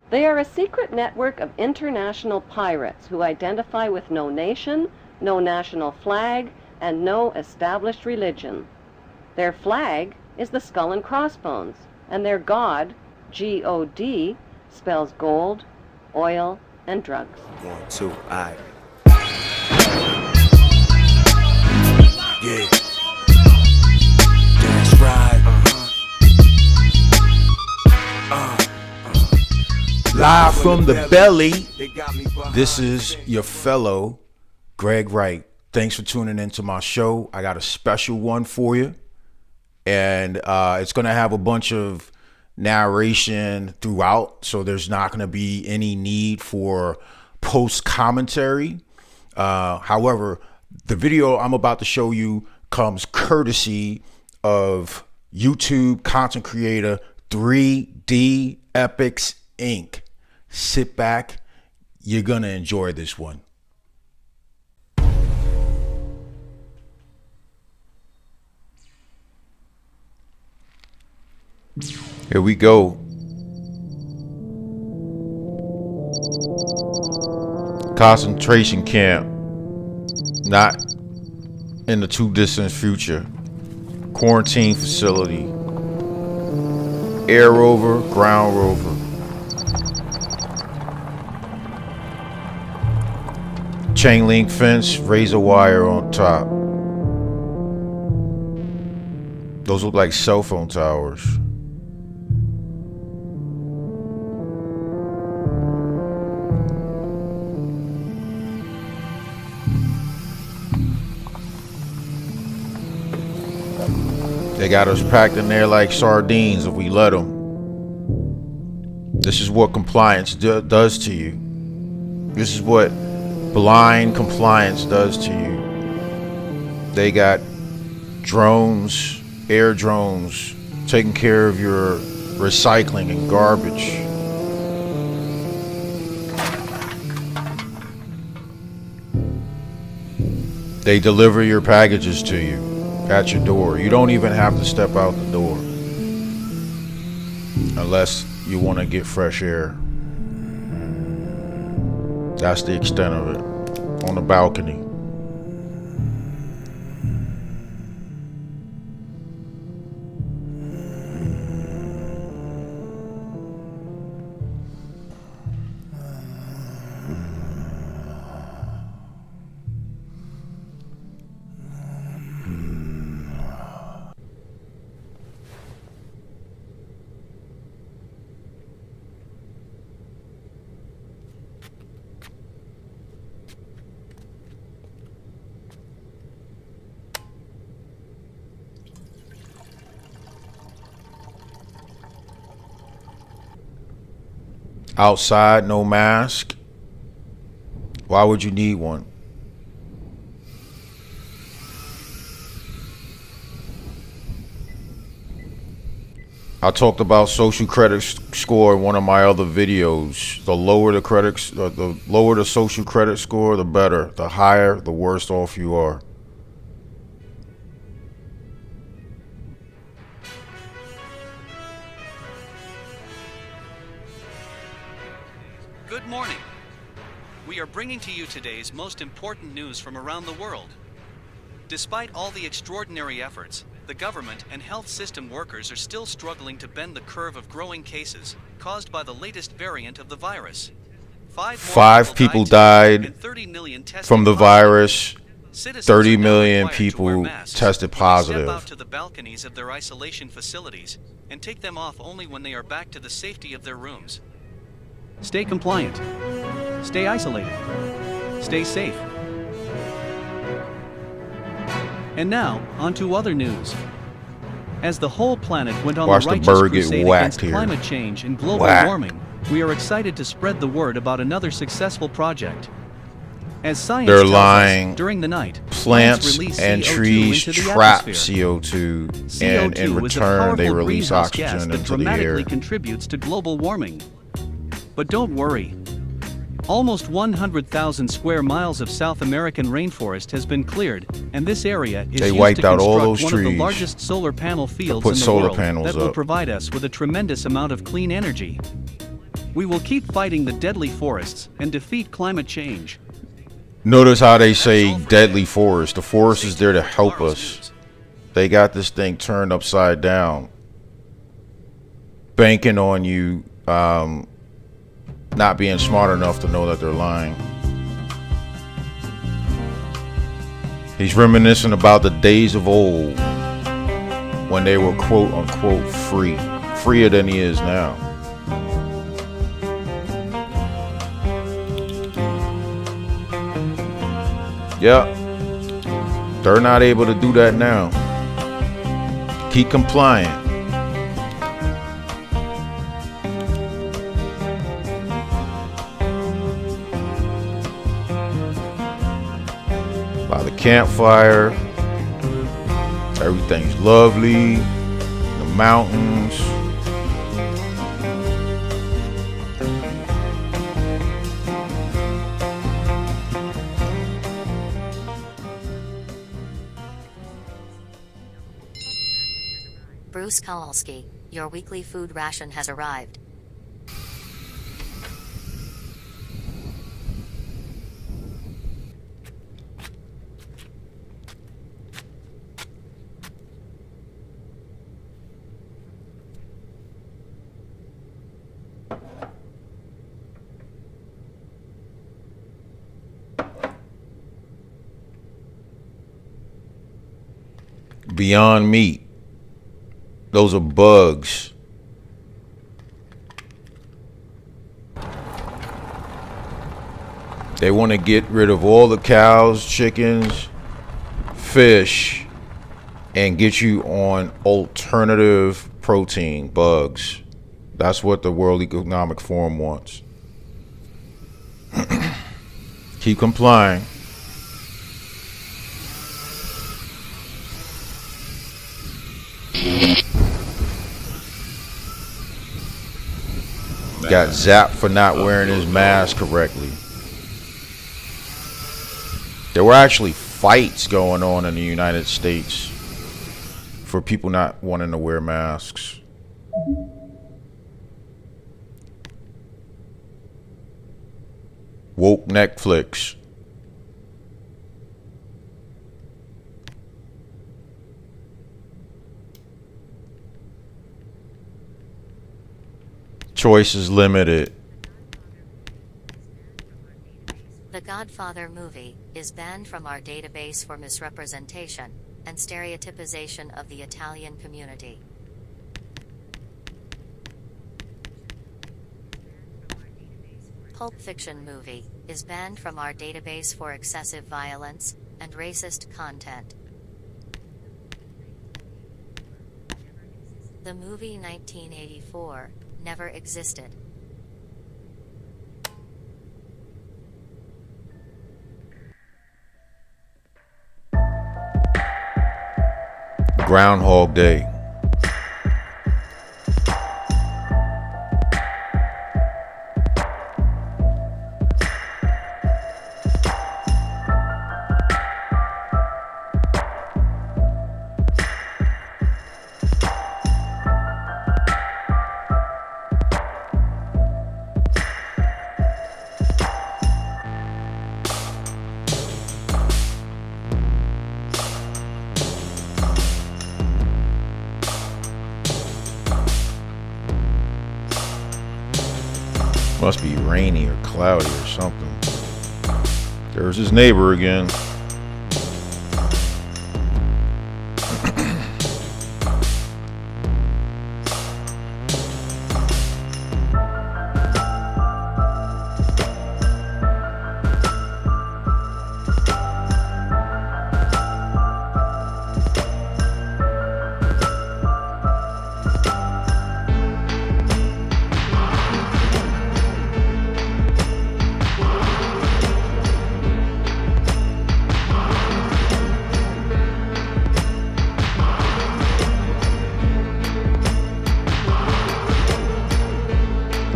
They are a secret network of international pirates who identify with no nation, no national flag, and no established religion. Their flag is the skull and crossbones, and their god, G-O-D, spells gold, oil, and drugs. 1, 2, I. Yeah. That's right. Live from the belly. This is your fellow Greg Wright. Thanks for tuning into my show. I got a special one for you, and it's going to have a bunch of narration throughout, so there's not going to be any need for post commentary. However, the video I'm about to show you comes courtesy of YouTube content creator 3D Epics Inc. Sit back, you're gonna enjoy this one. Here we go. Concentration camp. Not in the too distant future. Quarantine facility. Air rover, ground rover. Chain link fence, razor wire on top. Those look like cell phone towers. They got us packed in there like sardines if we let them. This is what compliance does to you. This is what blind compliance does to you. They got drones, air drones, taking care of your recycling and garbage. They deliver your packages to you at your door. You don't even have to step out the door unless you want to get fresh air. That's the extent of it. On the balcony. Outside, no mask. Why would you need one? I talked about social credit score in one of my other videos. The lower the lower the social credit score, the better. The higher, the worse off you are. Good morning. We are bringing to you today's most important news from around the world. Despite all the extraordinary efforts, the government and health system workers are still struggling to bend the curve of growing cases caused by the latest variant of the virus. Five people died from the virus. 30 million people tested positive. Step out to the balconies of their isolation facilities and take them off only when they are back to the safety of their rooms. Stay compliant. Stay isolated. Stay safe. And now, on to other news. As the whole planet went on Watch the the righteous bird get crusade whacked against here. climate change and global warming, we are excited to spread the word about another successful project. As science They're tells lying. us, during the night, Plants release and CO2 trees into the trap atmosphere. CO2, CO2 and in is a return they powerful release greenhouse gas oxygen that into the dramatically air. contributes to global warming. But don't worry. Almost 100,000 square miles of South American rainforest has been cleared, and this area is They used wiped to out all construct those one of the trees largest solar panel fields put in the solar world panels that will up. provide us with a tremendous amount of clean energy. We will keep fighting the deadly forests and defeat climate change. Notice how they say deadly forest. The forest is there to help us. They got this thing turned upside down, banking on you not being smart enough to know that they're lying. He's reminiscing about the days of old when they were quote unquote free, freer than he is now. Yep, they're not able to do that now. Keep compliant. By the campfire, everything's lovely. The mountains. Bruce Kowalski, your weekly food ration has arrived. Beyond Meat. Those are bugs. They want to get rid of all the cows, chickens, fish, and get you on alternative protein, bugs. That's what the World Economic Forum wants. Keep complying. Got zapped for not wearing his mask correctly. There were actually fights going on in the United States for people not wanting to wear masks. Woke Netflix. Choice is limited. The Godfather movie is banned from our database for misrepresentation and stereotypization of the Italian community. Pulp Fiction movie is banned from our database for excessive violence and racist content. The movie 1984 never existed. Groundhog Day. Must be rainy or cloudy or something. There's his neighbor again.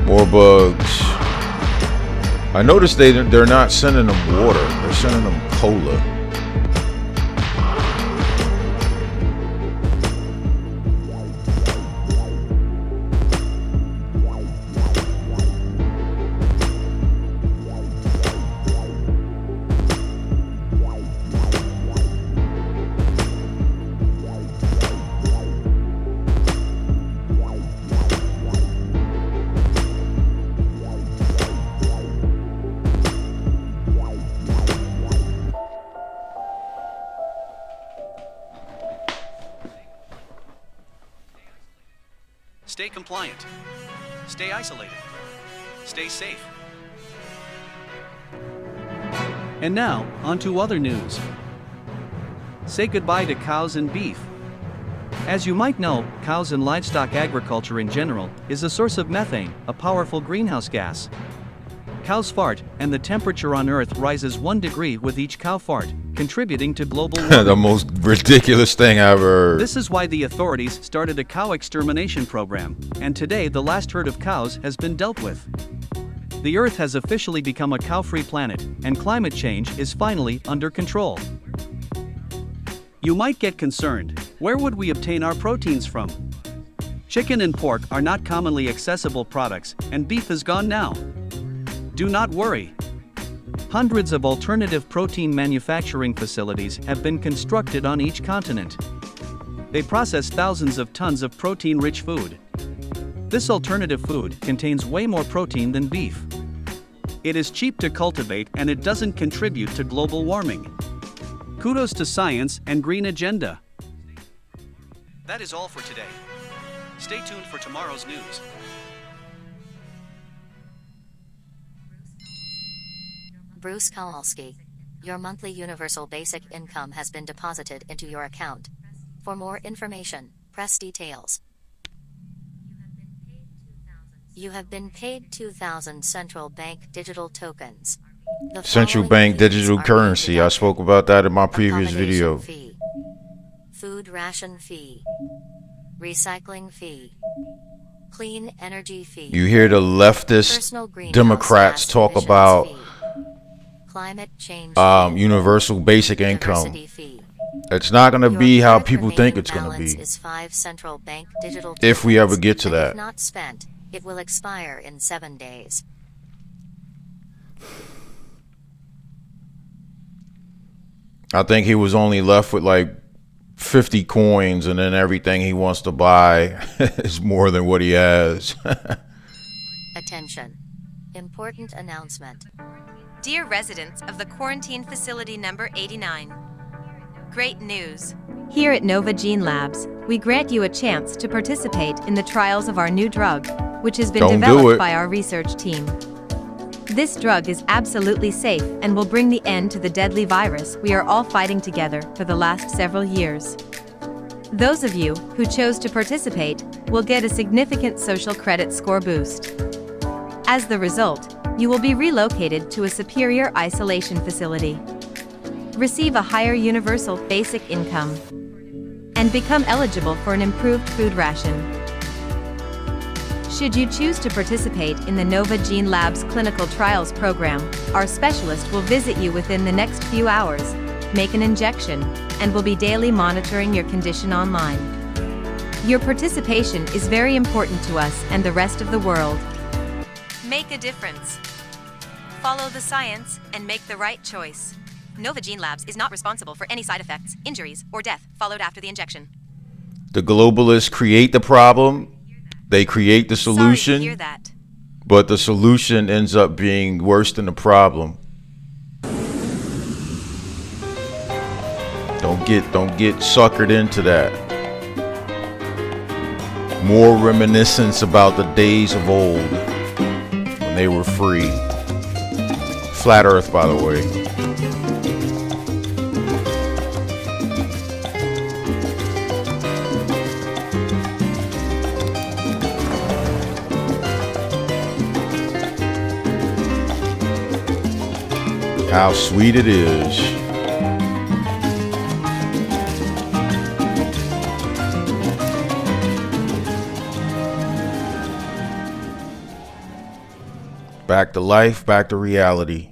More bugs. I noticed they're not sending them water. They're sending them cola. Stay compliant. Stay isolated. Stay safe. And now, on to other news. Say goodbye to cows and beef. As you might know, cows and livestock agriculture in general is a source of methane, a powerful greenhouse gas. Cows fart, and the temperature on Earth rises 1 degree with each cow fart, contributing to global warming. The most ridiculous thing I've ever heard. This is why the authorities started a cow extermination program, and today the last herd of cows has been dealt with. The Earth has officially become a cow-free planet, and climate change is finally under control. You might get concerned, where would we obtain our proteins from? Chicken and pork are not commonly accessible products, and beef is gone now. Do not worry. Hundreds of alternative protein manufacturing facilities have been constructed on each continent. They process thousands of tons of protein-rich food. This alternative food contains way more protein than beef. It is cheap to cultivate and it doesn't contribute to global warming. Kudos to science and green agenda. That is all for today. Stay tuned for tomorrow's news. Bruce Kowalski. Your monthly universal basic income has been deposited into your account. For more information, press details. You have been paid 2,000 central bank digital tokens. The Central following bank fees digital are currency. being I spoke about that in my previous Accommodation video. Fee, food ration fee, recycling fee, clean energy fee. You hear the leftist Personal greenhouse Democrats gas talk emissions about fee, climate change fee, universal basic income. diversity fee. It's not going to Your be how current people think remaining it's going to balance be. is 5 central bank digital If we tokens, ever get to and that. If not spent, it will expire in 7 days. I think he was only left with like 50 coins, and then everything he wants to buy is more than what he has. Attention. Important announcement. Dear residents of the quarantine facility number 89, great news. Here at Nova Gene Labs, we grant you a chance to participate in the trials of our new drug, which has been Don't do it. developed by our research team. This drug is absolutely safe and will bring the end to the deadly virus we are all fighting together for the last several years. Those of you who chose to participate will get a significant social credit score boost. As the result, you will be relocated to a superior isolation facility, receive a higher universal basic income, and become eligible for an improved food ration. Should you choose to participate in the Nova Gene Labs clinical trials program, our specialist will visit you within the next few hours, make an injection, and will be daily monitoring your condition online. Your participation is very important to us and the rest of the world. Make a difference. Follow the science and make the right choice. Nova Gene Labs is not responsible for any side effects, injuries, or death followed after the injection. The globalists create the problem, they create the solution, Sorry to hear that. but the solution ends up being worse than the problem. Don't get suckered into that. More reminiscence about the days of old when they were free. Flat Earth, by the way. How sweet it is. Back to life, back to reality.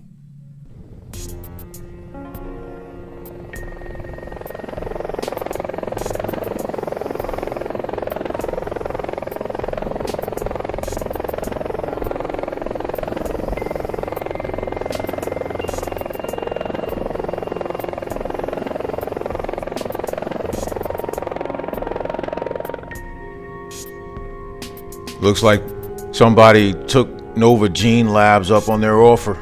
Looks like somebody took Nova Gene Labs up on their offer.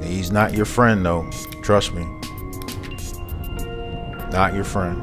He's not your friend, though. Trust me. Not your friend.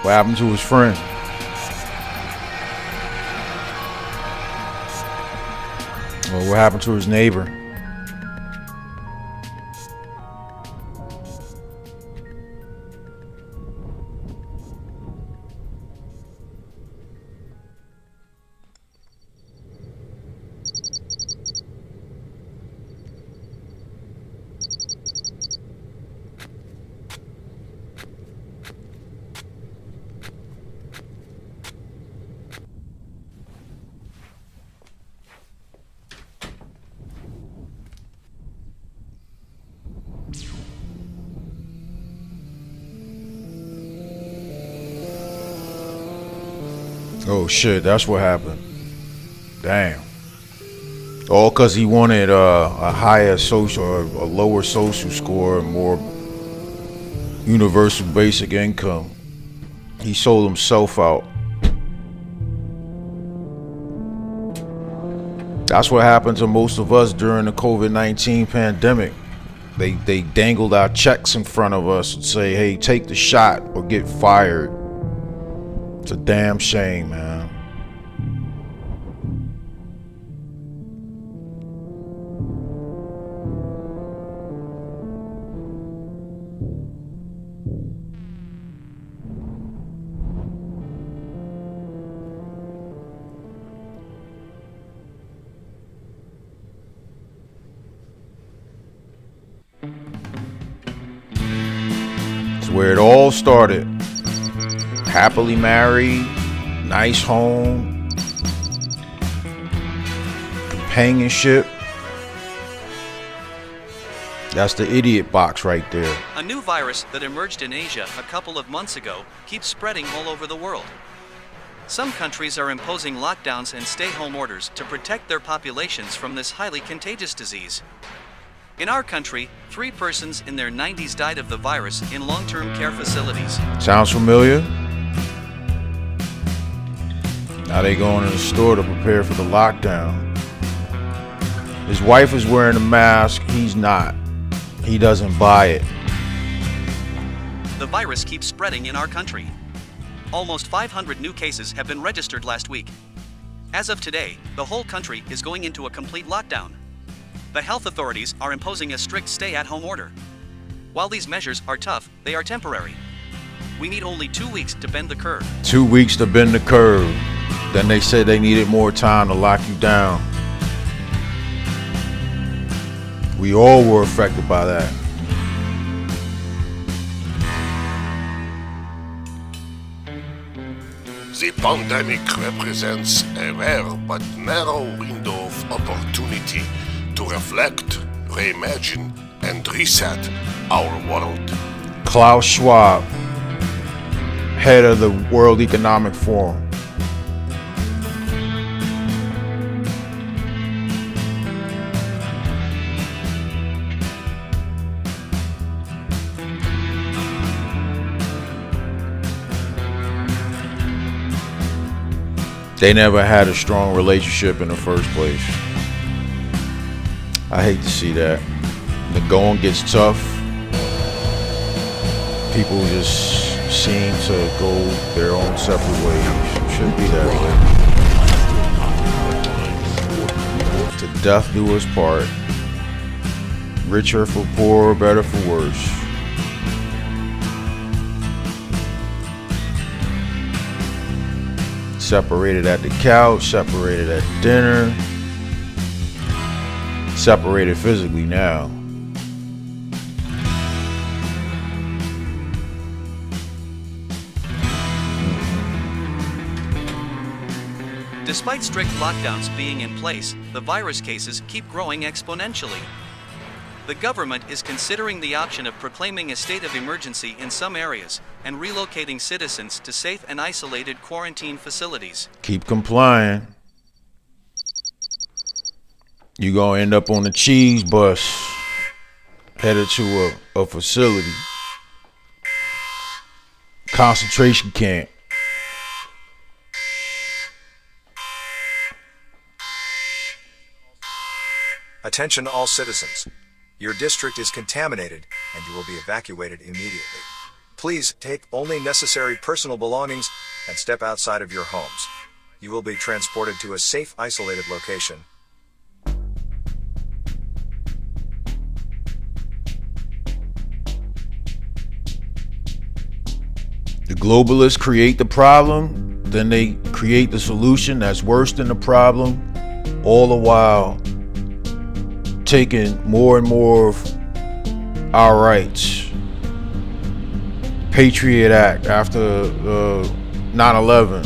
What happened to his friend? Well, what happened to his neighbor? Oh shit, that's what happened. Damn. All because he wanted a higher social or a lower social score and more universal basic income. He sold himself out. That's what happened to most of us during the COVID-19 pandemic. They dangled our checks in front of us and say, hey, take the shot or get fired. It's a damn shame, man. It's where it all started. Happily married, nice home, companionship. That's the idiot box right there. A new virus that emerged in Asia a couple of months ago keeps spreading all over the world. Some countries are imposing lockdowns and stay-home orders to protect their populations from this highly contagious disease. In our country, 3 persons in their 90s died of the virus in long-term care facilities. Sounds familiar? Now they going to the store to prepare for the lockdown. His wife is wearing a mask, he's not. He doesn't buy it. The virus keeps spreading in our country. Almost 500 new cases have been registered last week. As of today, the whole country is going into a complete lockdown. The health authorities are imposing a strict stay-at-home order. While these measures are tough, they are temporary. We need only 2 weeks to bend the curve. 2 weeks to bend the curve. Then they said they needed more time to lock you down. We all were affected by that. The pandemic represents a rare but narrow window of opportunity to reflect, reimagine, and reset our world. Klaus Schwab, head of the World Economic Forum. They never had a strong relationship in the first place. I hate to see that. The going gets tough. People just seem to go their own separate ways. It shouldn't be that way. To death do us part. Richer for poorer, better for worse. Separated at the couch, separated at dinner, separated physically now. Despite strict lockdowns being in place, the virus cases keep growing exponentially. The government is considering the option of proclaiming a state of emergency in some areas and relocating citizens to safe and isolated quarantine facilities. Keep complying. You're gonna end up on the cheese bus headed to a facility. Concentration camp. Attention all citizens. Your district is contaminated and you will be evacuated immediately. Please take only necessary personal belongings and step outside of your homes. You will be transported to a safe, isolated location. The globalists create the problem, then they create the solution that's worse than the problem, all the while taking more and more of our rights. Patriot Act after 9/11.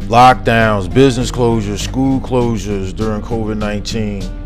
Lockdowns, business closures, school closures during COVID-19.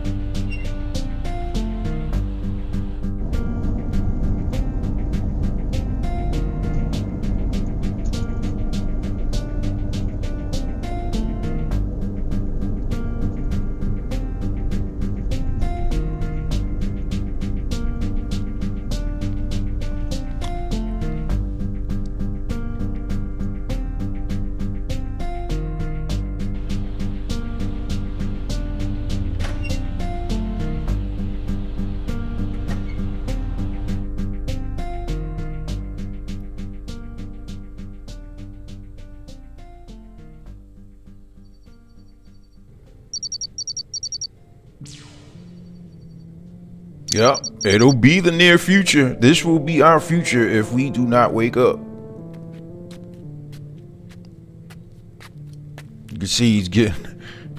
Yep, it'll be the near future. This will be our future if we do not wake up. You can see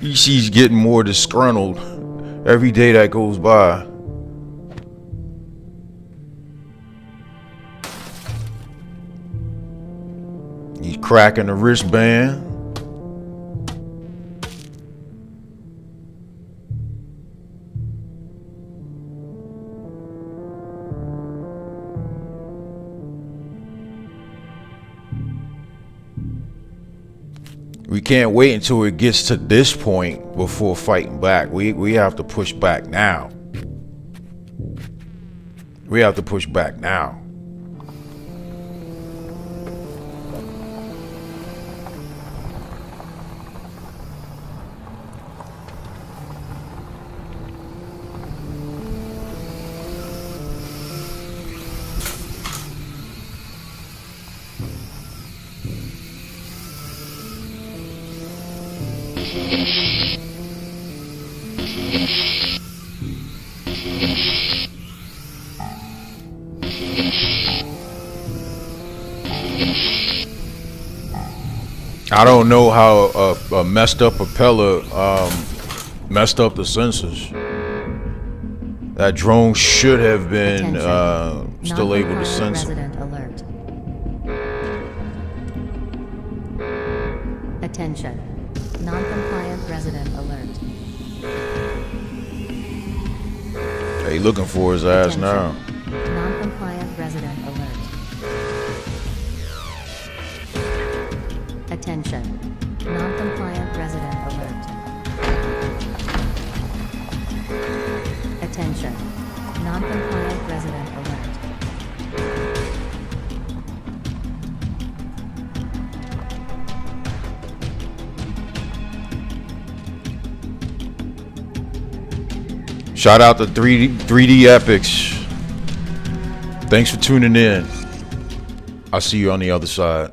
he's getting more disgruntled every day that goes by. He's cracking the wristband. We can't wait until it gets to this point before fighting back. We have to push back now. We have to push back now. I don't know how a messed up propeller messed up the sensors. That drone should have been still able to sense it. Resident alert. Attention. Non-compliant resident alert. They looking for his ass now. Non-compliant resident alert. Attention. Non-compliant resident alert. Attention. Non-compliant resident alert. Shout out to 3D Epics. Thanks for tuning in. I'll see you on the other side.